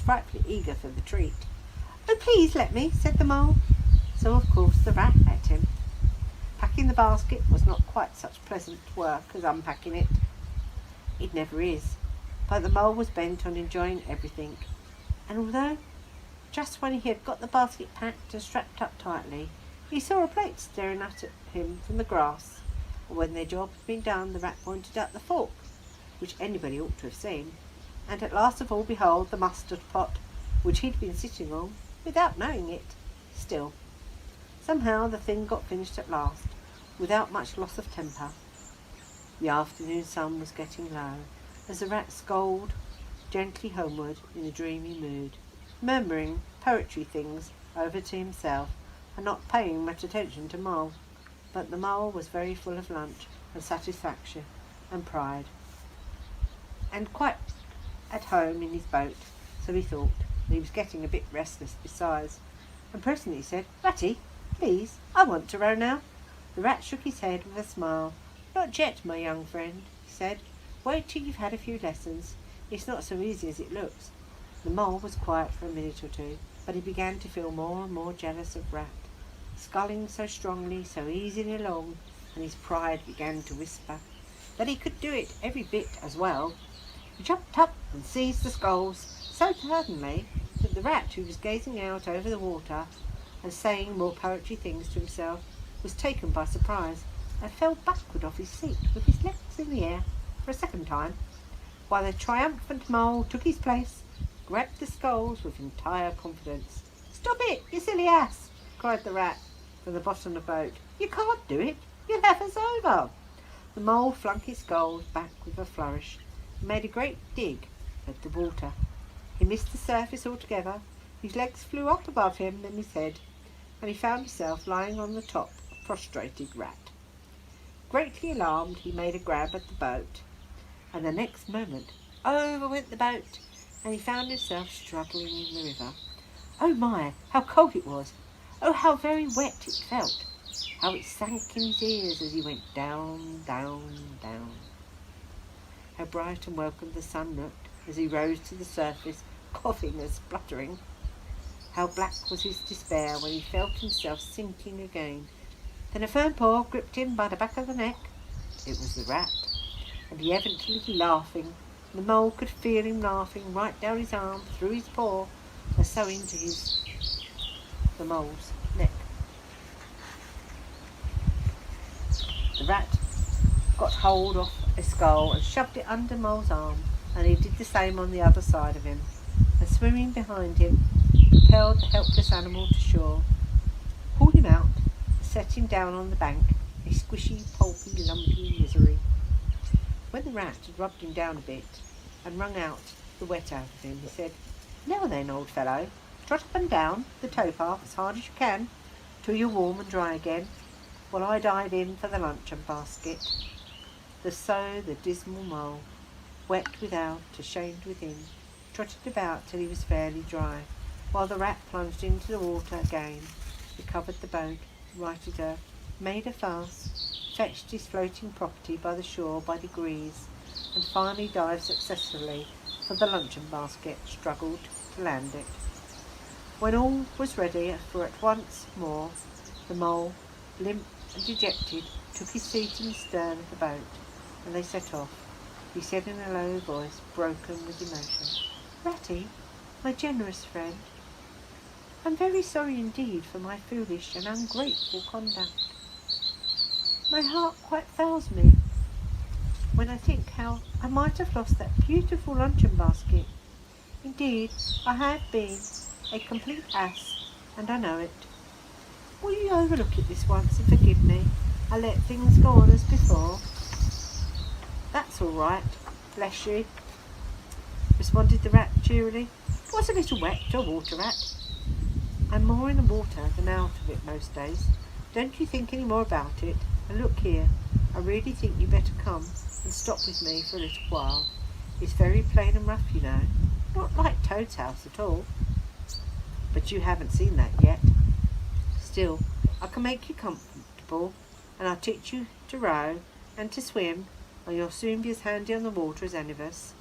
frightfully eager for the treat. "Oh, please let me," said the mole. So of course the rat let him. Packing the basket was not quite such pleasant work as unpacking it. It never is. But the mole was bent on enjoying everything, and although just when he had got the basket packed and strapped up tightly, he saw a plate staring at him from the grass, and when their job had been done, the rat pointed out the fork, which anybody ought to have seen, and at last of all behold the mustard pot, which he'd been sitting on without knowing it. Still, somehow the thing got finished at last, without much loss of temper. The afternoon sun was getting low, as the rat strolled gently homeward in a dreamy mood, murmuring poetry things over to himself and not paying much attention to Mole. But the mole was very full of lunch and satisfaction and pride, and quite at home in his boat, so he thought, and he was getting a bit restless besides, and presently he said, "Ratty, please, I want to row now." The rat shook his head with a smile. "Not yet, my young friend," he said. "Wait till you've had a few lessons. It's not so easy as it looks." The mole was quiet for a minute or two, but he began to feel more and more jealous of Rat, sculling so strongly, so easily along, and his pride began to whisper that he could do it every bit as well. He jumped up and seized the sculls so suddenly that the rat, who was gazing out over the water and saying more poetry things to himself, was taken by surprise and fell backward off his seat with his legs in the air for a second time, while the triumphant mole took his place, grabbed the sculls with entire confidence. "Stop it, you silly ass!" cried the rat from the bottom of the boat. "You can't do it. You'll have us over." The mole flung his sculls back with a flourish and made a great dig at the water. He missed the surface altogether. His legs flew up above him and his head, and he found himself lying on the top of a prostrated rat. Greatly alarmed, he made a grab at the boat, and the next moment over went the boat, and he found himself struggling in the river. Oh my, how cold it was! Oh, how very wet it felt! How it sank in his ears as he went down, down, down! How bright and welcome the sun looked as he rose to the surface, coughing and spluttering! How black was his despair when he felt himself sinking again. Then a firm paw gripped him by the back of the neck. It was the rat, and he evidently laughing. The mole could feel him laughing right down his arm, through his paw, and so into the mole's neck. The rat got hold of a skull and shoved it under Mole's arm, and he did the same on the other side of him, and swimming behind him, propelled the helpless animal to shore, pulled him out, and set him down on the bank, a squishy, pulpy, lumpy misery. When the rat had rubbed him down a bit and wrung out the wet out of him, he said, "Now then, old fellow, trot up and down the towpath as hard as you can, till you're warm and dry again, while I dive in for the luncheon basket." So the dismal mole, wet without, ashamed within, trotted about till he was fairly dry, while the rat plunged into the water again, recovered the boat, righted her, made her fast, fetched his floating property by the shore by degrees, and finally dived successfully for the luncheon basket, struggled to land it. When all was ready for it once more, the mole, limp and dejected, took his seat in the stern of the boat, and they set off. He said in a low voice, broken with emotion, "Ratty, my generous friend, I'm very sorry indeed for my foolish and ungrateful conduct. My heart quite fails me when I think how I might have lost that beautiful luncheon basket. Indeed, I have been a complete ass, and I know it. Will you overlook it this once and forgive me, and let things go on as before?" "That's all right, bless you," responded the rat cheerily. "It was a little wet, a water rat. I'm more in the water than out of it most days. Don't you think any more about it, and look here, I really think you'd better come and stop with me for a little while. It's very plain and rough, you know, not like Toad's house at all. But you haven't seen that yet. Still, I can make you comfortable, and I'll teach you to row and to swim, and you'll soon be as handy on the water as any of us.